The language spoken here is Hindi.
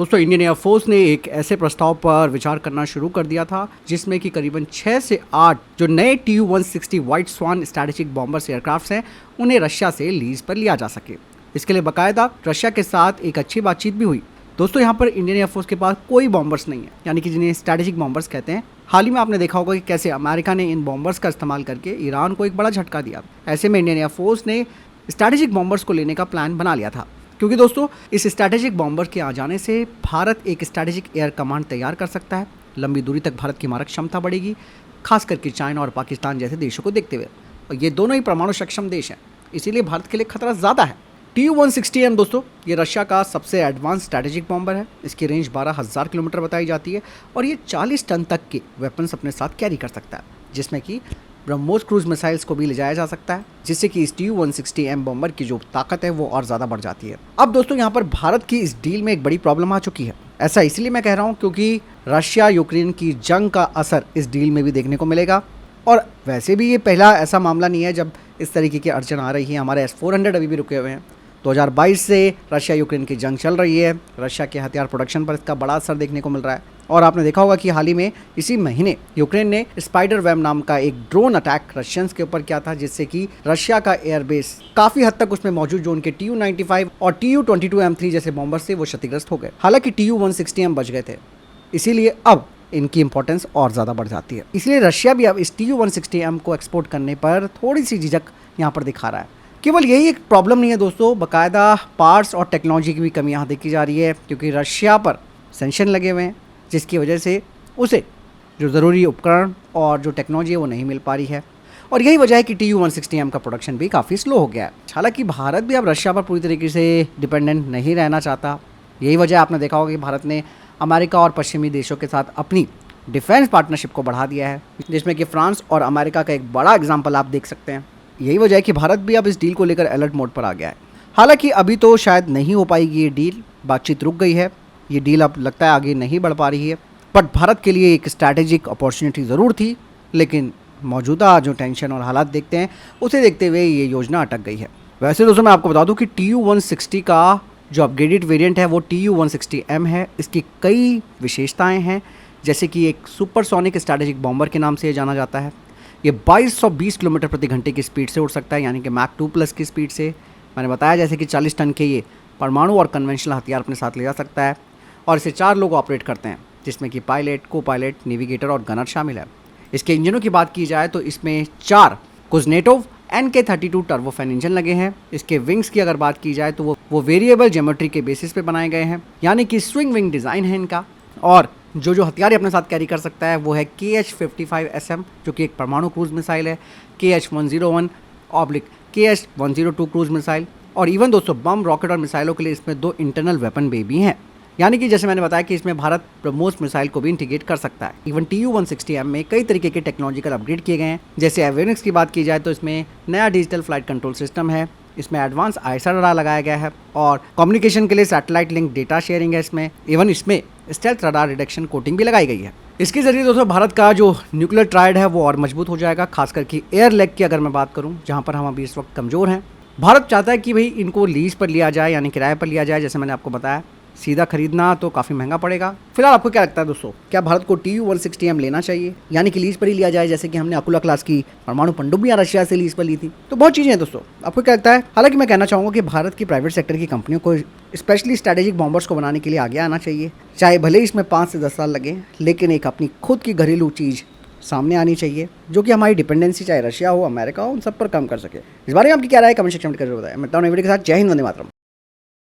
दोस्तों इंडियन एयरफोर्स ने एक ऐसे प्रस्ताव पर विचार करना शुरू कर दिया था जिसमें कि करीबन 6 से 8 जो नए TU-160 व्हाइट स्वान स्ट्रैटेजिक बॉम्बर्स एयरक्राफ्ट्स हैं उन्हें रशिया से लीज पर लिया जा सके। इसके लिए बाकायदा रशिया के साथ एक अच्छी बातचीत भी हुई। दोस्तों यहाँ पर इंडियन एयरफोर्स के पास कोई बॉम्बर्स नहीं है, यानी कि जिन्हें स्ट्रैटेजिक बॉम्बर्स कहते हैं। हाल ही में आपने देखा होगा कि कैसे अमेरिका ने इन बॉम्बर्स का इस्तेमाल करके ईरान को एक बड़ा झटका दिया। ऐसे में इंडियन एयरफोर्स ने स्ट्रैटेजिक बॉम्बर्स को लेने का प्लान बना लिया था, क्योंकि दोस्तों इस स्ट्रैटेजिक बॉम्बर के आ जाने से भारत एक स्ट्रैटेजिक एयर कमांड तैयार कर सकता है। लंबी दूरी तक भारत की मारक क्षमता बढ़ेगी, खास करके चाइना और पाकिस्तान जैसे देशों को देखते हुए, और ये दोनों ही परमाणु सक्षम देश हैं, इसीलिए भारत के लिए खतरा ज़्यादा है। TU-160M दोस्तों ये रशिया का सबसे एडवांस स्ट्रैटेजिक बॉम्बर है। इसकी रेंज 12,000 किलोमीटर बताई जाती है और ये 40 टन तक के वेपन्स अपने साथ कैरी कर सकता है, जिसमें कि ब्रह्मोस क्रूज मिसाइल्स को भी ले जाया जा सकता है, जिससे कि इस TU-160M बॉम्बर की जो ताकत है वो और ज़्यादा बढ़ जाती है। अब दोस्तों यहाँ पर भारत की इस डील में एक बड़ी प्रॉब्लम आ चुकी है। ऐसा इसलिए मैं कह रहा हूँ क्योंकि रशिया यूक्रेन की जंग का असर इस डील में भी देखने को मिलेगा, और वैसे भी ये पहला ऐसा मामला नहीं है जब इस तरीके की अड़चन आ रही है। हमारे S-400 अभी भी रुके हुए हैं। 2022 से रशिया यूक्रेन की जंग चल रही है। रशिया के हथियार प्रोडक्शन पर इसका बड़ा असर देखने को मिल रहा है, और आपने देखा होगा कि हाल ही में इसी महीने यूक्रेन ने स्पाइडर वेब नाम का एक ड्रोन अटैक रशियंस के ऊपर किया था, जिससे कि रशिया का एयरबेस काफ़ी हद तक उसमें मौजूद जो उनके TU-95 और TU-22M3 जैसे बॉम्बर से वो क्षतिग्रस्त हो गए। हालांकि TU-160M बच गए थे, इसीलिए अब इनकी इंपॉर्टेंस और ज़्यादा बढ़ जाती है। इसलिए रशिया भी अब इस TU-160M को एक्सपोर्ट करने पर थोड़ी सी झिझक यहाँ पर दिखा रहा है। केवल यही एक प्रॉब्लम नहीं है दोस्तों, बाकायदा पार्ट्स और टेक्नोलॉजी की भी कमी यहाँ देखी जा रही है, क्योंकि रशिया पर सेंक्शन लगे हुए हैं, जिसकी वजह से उसे जो ज़रूरी उपकरण और जो टेक्नोलॉजी है वो नहीं मिल पा रही है, और यही वजह है कि TU-160M का प्रोडक्शन भी काफ़ी स्लो हो गया है। हालांकि भारत भी अब रशिया पर पूरी तरीके से डिपेंडेंट नहीं रहना चाहता। यही वजह आपने देखा होगा कि भारत ने अमेरिका और पश्चिमी देशों के साथ अपनी डिफेंस पार्टनरशिप को बढ़ा दिया है, जिसमें कि फ्रांस और अमेरिका का एक बड़ा एग्जाम्पल आप देख सकते हैं। यही वजह है कि भारत भी अब इस डील को लेकर अलर्ट मोड पर आ गया है। हालांकि अभी तो शायद नहीं हो पाएगी ये डील, बातचीत रुक गई है, ये डील अब लगता है आगे नहीं बढ़ पा रही है। बट भारत के लिए एक स्ट्रैटेजिक अपॉर्चुनिटी ज़रूर थी, लेकिन मौजूदा जो टेंशन और हालात देखते हैं उसे देखते हुए ये योजना अटक गई है। वैसे दोस्तों मैं आपको बता दूं कि TU-160 का जो अपग्रेडेड वेरिएंट है वो TU-160M है। इसकी कई विशेषताएँ हैं, जैसे कि एक सुपरसोनिक स्ट्रैटेजिक बॉम्बर के नाम से ये जाना जाता है। ये 2220 किलोमीटर प्रति घंटे की स्पीड से उड़ सकता है, यानी कि मैक 2+ की स्पीड से। मैंने बताया जैसे कि 40 टन के ये परमाणु और कन्वेंशनल हथियार अपने साथ ले जा सकता है, और इसे 4 लोग ऑपरेट करते हैं, जिसमें कि पायलट, को पायलट, नेविगेटर और गनर शामिल है। इसके इंजनों की बात की जाए तो इसमें 4 कुज़नेटोव NK-32 टर्बोफैन इंजन लगे हैं। इसके विंग्स की अगर बात की जाए तो वो वेरिएबल ज्योमेट्री के बेसिस पे बनाए गए हैं, यानी कि स्विंग विंग डिज़ाइन है इनका। और जो हथियार अपने साथ कैरी कर सकता है वो है KH-55SM, जो कि एक परमाणु क्रूज मिसाइल है, KH-101/KH-102 क्रूज मिसाइल, और इवन दोस्तों बम, रॉकेट और मिसाइलों के लिए इसमें 2 इंटरनल वेपन बे भी हैं, यानी कि जैसे मैंने बताया कि इसमें भारत ब्रह्मोस मिसाइल को भी इंटीग्रेट कर सकता है। इवन TU-160M में कई तरीके के टेक्नोलॉजिकल अपग्रेड किए गए हैं। जैसे एवियोनिक्स की बात की जाए तो इसमें नया डिजिटल फ्लाइट कंट्रोल सिस्टम है, इसमें एडवांस ISR रडार लगाया गया है, और कम्युनिकेशन के लिए सैटेलाइट लिंक डेटा शेयरिंग है इसमें। इवन इसमें स्टेल्थ रडार रिडक्शन कोटिंग भी लगाई गई है। इसके जरिए दोस्तों भारत का जो न्यूक्लियर ट्रायड है वो और मजबूत हो जाएगा, खास करके एयर लेग की अगर मैं बात करूं, जहां पर हम अभी इस वक्त कमज़ोर हैं। भारत चाहता है कि भाई इनको लीज पर लिया जाए, यानी किराए पर लिया जाए। जैसे मैंने आपको बताया, सीधा खरीदना तो काफ़ी महंगा पड़ेगा। फिलहाल आपको क्या लगता है दोस्तों, क्या भारत को TU-160M लेना चाहिए, यानी कि लीज पर ही लिया जाए, जैसे कि हमने अकुला क्लास की परमाणु पनडुब्बियां रशिया से लीज पर ली थी? तो बहुत चीज़ें हैं दोस्तों, आपको क्या लगता है? हालांकि मैं कहना चाहूँगा कि भारत की प्राइवेट सेक्टर की कंपनियों को स्पेशली स्ट्रैटेजिक बॉम्बर्स को बनाने के लिए आगे आना चाहिए। चाहे भले इसमें 5 से 10 साल लगे, लेकिन एक अपनी खुद की घरेलू चीज़ सामने आनी चाहिए, जो कि हमारी डिपेंडेंसी चाहे रशिया हो, अमेरिका हो, उन सब पर कम कर सके। इस बारे में आपकी क्या राय है? कमेंट सेक्शन में जरूर बताएं। मैं बताऊँ वीडियो के साथ। जय हिंद, वंदे मातरम।